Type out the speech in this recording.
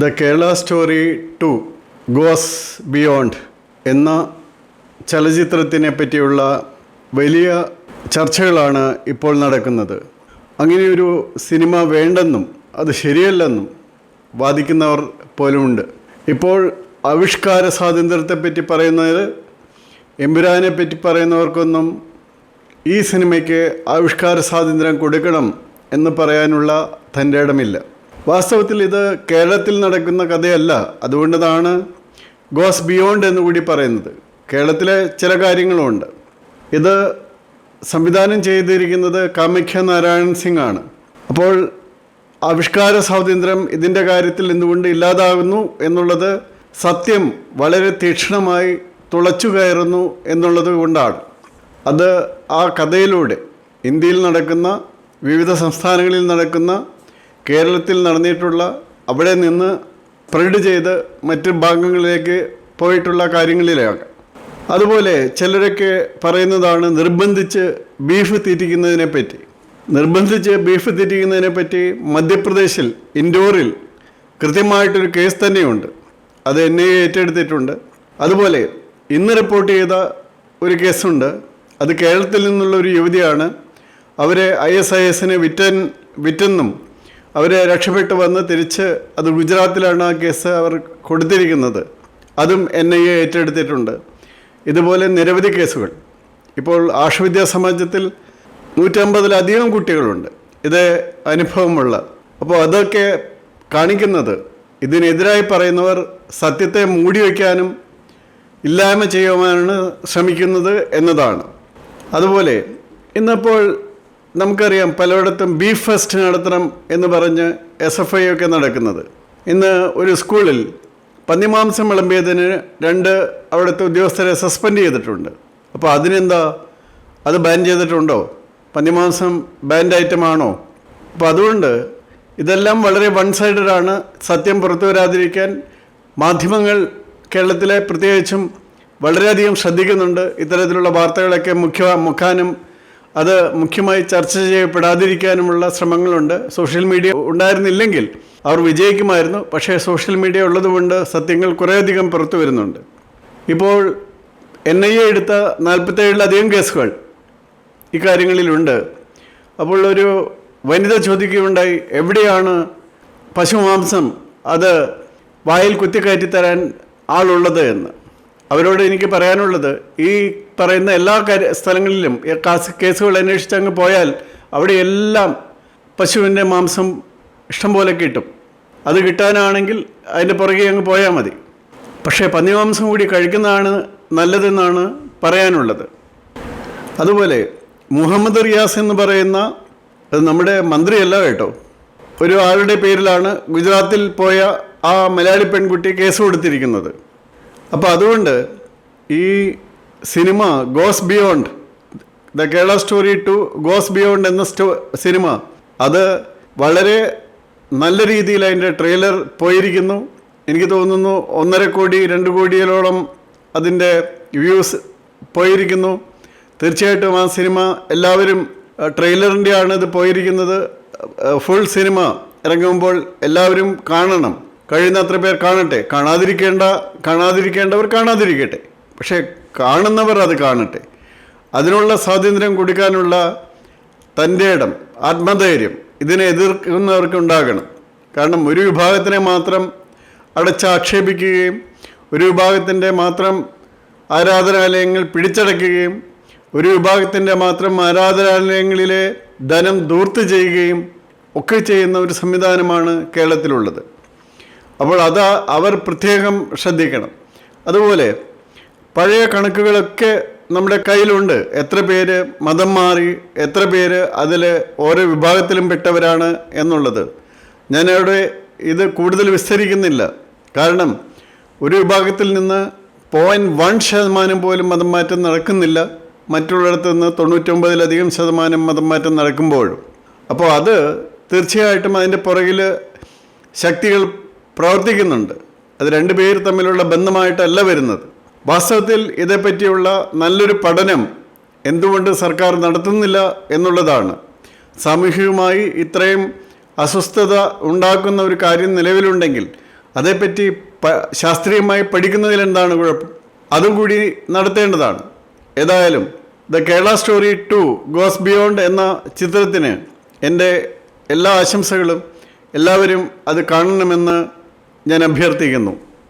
The Kerala story 2 goes beyond എന്ന ചലച്ചിത്രത്തിനെ പറ്റിയുള്ള വലിയ ചർച്ചകളാണ് ഇപ്പോൾ നടക്കുന്നത്. അങ്ങനെയൊരു സിനിമ വേണ്ടെന്നും അത് ശരിയല്ലെന്നും വാദിക്കുന്നവർ പോലുമുണ്ട്. ഇപ്പോൾ ആവിഷ്കാര സ്വാതന്ത്ര്യത്തെപ്പറ്റി പറയുന്നത്, എമ്പുരാനെ പറ്റി പറയുന്നവർക്കൊന്നും ഈ സിനിമയ്ക്ക് ആവിഷ്കാര സ്വാതന്ത്ര്യം കൊടുക്കണം എന്ന് പറയാനുള്ള തൻ്റെ ഇടമില്ല. വാസ്തവത്തിൽ ഇത് കേരളത്തിൽ നടക്കുന്ന കഥയല്ല. അതുകൊണ്ടാണ് ഗോസ് ബിയോണ്ട് എന്നുകൂടി പറയുന്നത്. കേരളത്തിലെ ചില കാര്യങ്ങളുമുണ്ട്. ഇത് സംവിധാനം ചെയ്തിരിക്കുന്നത് കാമാഖ്യ നാരായൺ സിംഗ് ആണ്. അപ്പോൾ ആവിഷ്കാര സ്വാതന്ത്ര്യം ഇതിൻ്റെ കാര്യത്തിൽ എന്തുകൊണ്ട് ഇല്ലാതാകുന്നു എന്നുള്ളത് സത്യം വളരെ തീക്ഷ്ണമായി തുളച്ചു കയറുന്നു എന്നുള്ളത് കൊണ്ടാണ്. അത് ആ കഥയിലൂടെ ഇന്ത്യയിൽ നടക്കുന്ന, വിവിധ സംസ്ഥാനങ്ങളിൽ നടക്കുന്ന, കേരളത്തിൽ നടന്നിട്ടുള്ള, അവിടെ നിന്ന് സ്പ്രെഡ് ചെയ്ത് മറ്റ് ഭാഗങ്ങളിലേക്ക് പോയിട്ടുള്ള കാര്യങ്ങളിലാണ്. അതുപോലെ ചിലരൊക്കെ പറയുന്നതാണ് നിർബന്ധിച്ച് ബീഫ് തീറ്റിക്കുന്നതിനെ പറ്റി. മധ്യപ്രദേശിൽ ഇൻഡോറിൽ കൃത്യമായിട്ടൊരു കേസ് തന്നെയുണ്ട്. അത് NIA ഏറ്റെടുത്തിട്ടുണ്ട്. അതുപോലെ ഇന്ന് റിപ്പോർട്ട് ചെയ്ത ഒരു കേസുണ്ട്. അത് കേരളത്തിൽ നിന്നുള്ള ഒരു യുവതിയാണ്. അവരെ ISISന് വിറ്റെന്നും അവരെ രക്ഷപ്പെട്ട് വന്ന് തിരിച്ച്, അത് ഗുജറാത്തിലാണ് ആ കേസ് അവർ കൊടുത്തിരിക്കുന്നത്. അതും NIA ഏറ്റെടുത്തിട്ടുണ്ട്. ഇതുപോലെ നിരവധി കേസുകൾ. ഇപ്പോൾ ആശുവിദ്യാ സമാജത്തിൽ 150-ലധികം കുട്ടികളുണ്ട് ഇത് അനുഭവമുള്ള. അപ്പോൾ അതൊക്കെ കാണിക്കുന്നത് ഇതിനെതിരായി പറയുന്നവർ സത്യത്തെ മൂടി വയ്ക്കാനും ഇല്ലായ്മ ചെയ്യുവാനാണ് ശ്രമിക്കുന്നത് എന്നതാണ്. അതുപോലെ ഇന്നിപ്പോൾ നമുക്കറിയാം, പലയിടത്തും ബീഫ് ഫെസ്റ്റ് നടത്തണം എന്ന് പറഞ്ഞ് SFI ഒക്കെ നടക്കുന്നത്. ഇന്ന് ഒരു സ്കൂളിൽ പന്നിമാംസം വിളമ്പിയതിന് 2 അവിടുത്തെ ഉദ്യോഗസ്ഥരെ സസ്പെൻഡ് ചെയ്തിട്ടുണ്ട്. അപ്പോൾ അതിനെന്താ, അത് ബാൻ ചെയ്തിട്ടുണ്ടോ? പന്നിമാംസം ബാൻഡ് ഐറ്റമാണോ? അപ്പോൾ അതുകൊണ്ട് ഇതെല്ലാം വളരെ വൺ സൈഡഡാണ്. സത്യം പുറത്തു വരാതിരിക്കാൻ മാധ്യമങ്ങൾ കേരളത്തിലെ പ്രത്യേകിച്ചും വളരെയധികം ശ്രദ്ധിക്കുന്നുണ്ട്. ഇത്തരത്തിലുള്ള വാർത്തകളൊക്കെ മുഖാനും അത് മുഖ്യമായി ചർച്ച ചെയ്യപ്പെടാതിരിക്കാനുമുള്ള ശ്രമങ്ങളുണ്ട്. സോഷ്യൽ മീഡിയ ഉണ്ടായിരുന്നില്ലെങ്കിൽ അവർ വിജയിക്കുമായിരുന്നു. പക്ഷേ സോഷ്യൽ മീഡിയ ഉള്ളതുകൊണ്ട് സത്യങ്ങൾ കുറേയധികം പുറത്തു വരുന്നുണ്ട്. ഇപ്പോൾ NIA എടുത്ത 47-ലധികം കേസുകൾ ഇക്കാര്യങ്ങളിലുണ്ട്. അപ്പോൾ ഒരു വനിത ചോദിക്കുകയുണ്ടായി, എവിടെയാണ് പശുമാംസം അത് വായിൽ കുത്തിക്കയറ്റിത്തരാൻ ആളുള്ളത് എന്ന്. അവരോട് എനിക്ക് പറയാനുള്ളത്, ഈ പറയുന്ന എല്ലാ സ്ഥലങ്ങളിലും കേസുകൾ അന്വേഷിച്ച് അങ്ങ് പോയാൽ അവിടെ എല്ലാം പശുവിൻ്റെ മാംസം ഇഷ്ടം പോലെ കിട്ടും. അത് കിട്ടാനാണെങ്കിൽ അതിൻ്റെ പുറകെ അങ്ങ് പോയാൽ മതി. പക്ഷേ പന്നിമാംസം കൂടി കഴിക്കുന്നതാണ് നല്ലതെന്നാണ് പറയാനുള്ളത്. അതുപോലെ മുഹമ്മദ് റിയാസ് എന്ന് പറയുന്ന, അത് നമ്മുടെ മന്ത്രിയല്ല കേട്ടോ, ഒരു ആളുടെ പേരിലാണ് ഗുജറാത്തിൽ പോയ ആ മലയാളി പെൺകുട്ടി കേസ് കൊടുത്തിരിക്കുന്നത്. അപ്പോൾ അതുകൊണ്ട് ഈ cinema goes beyond, the Kerala story 2 goes beyond എന്ന സിനിമ, അത് വളരെ നല്ല രീതിയിൽ അതിൻ്റെ ട്രെയിലർ പോയിരിക്കുന്നു. എനിക്ക് തോന്നുന്നു 1.5 കോടി 2 കോടിയോളം അതിൻ്റെ വ്യൂസ് പോയിരിക്കുന്നു. തീർച്ചയായിട്ടും ആ സിനിമ എല്ലാവരും, ട്രെയിലറിൻ്റെ ആണ് ഇത് പോയിരിക്കുന്നത്. ഫുൾ സിനിമ ഇറങ്ങുമ്പോൾ എല്ലാവരും കാണണം. കഴിയുന്നത്ര പേർ കാണട്ടെ. കാണാതിരിക്കേണ്ടവർ കാണാതിരിക്കട്ടെ. പക്ഷേ കാണുന്നവർ അത് കാണട്ടെ. അതിനുള്ള സ്വാതന്ത്ര്യം കൊടുക്കാനുള്ള തൻ്റെ ഇടം, ആത്മധൈര്യം ഇതിനെ എതിർക്കുന്നവർക്ക് ഉണ്ടാകണം. കാരണം ഒരു വിഭാഗത്തിനെ മാത്രം അടച്ചാക്ഷേപിക്കുകയും ഒരു വിഭാഗത്തിൻ്റെ മാത്രം ആരാധനാലയങ്ങൾ പിടിച്ചടക്കുകയും ഒരു വിഭാഗത്തിൻ്റെ മാത്രം ആരാധനാലയങ്ങളിലെ ധനം ധൂർത്ത് ചെയ്യുകയും ഒക്കെ ചെയ്യുന്ന ഒരു സംവിധാനമാണ് കേരളത്തിലുള്ളത്. അപ്പോൾ അത് അവർ പ്രത്യേകം ശ്രദ്ധിക്കണം. അതുപോലെ പഴയ കണക്കുകളൊക്കെ നമ്മുടെ കയ്യിലുണ്ട്. എത്ര പേര് മതം മാറി, എത്ര പേര് അതിൽ ഓരോ വിഭാഗത്തിലും പെട്ടവരാണ് എന്നുള്ളത്. ഞാനവിടെ ഇത് കൂടുതൽ വിസ്തരിക്കുന്നില്ല. കാരണം ഒരു വിഭാഗത്തിൽ നിന്ന് 0.1% പോലും മതം മാറ്റം നടക്കുന്നില്ല. മറ്റുള്ളിടത്ത് നിന്ന് 99-ലധികം% മതം മാറ്റം നടക്കുമ്പോഴും. അപ്പോൾ അത് തീർച്ചയായിട്ടും അതിൻ്റെ പുറകിൽ ശക്തികൾ പ്രവർത്തിക്കുന്നുണ്ട്. അത് 2 പേര് തമ്മിലുള്ള ബന്ധമായിട്ടല്ല വരുന്നത്. വാസ്തവത്തിൽ ഇതേപ്പറ്റിയുള്ള നല്ലൊരു പഠനം എന്തുകൊണ്ട് സർക്കാർ നടത്തുന്നില്ല എന്നുള്ളതാണ്. സാമൂഹികമായി ഇത്രയും അസ്വസ്ഥത ഉണ്ടാക്കുന്ന ഒരു കാര്യം നിലവിലുണ്ടെങ്കിൽ അതേപ്പറ്റി ശാസ്ത്രീയമായി പഠിക്കുന്നതിൽ എന്താണ് കുഴപ്പം? അതും കൂടി നടത്തേണ്ടതാണ്. ഏതായാലും the Kerala story 2 goes beyond എന്ന ചിത്രത്തിന് എൻ്റെ എല്ലാ ആശംസകളും. എല്ലാവരും അത് കാണണമെന്ന് ഞാൻ അഭ്യർത്ഥിക്കുന്നു.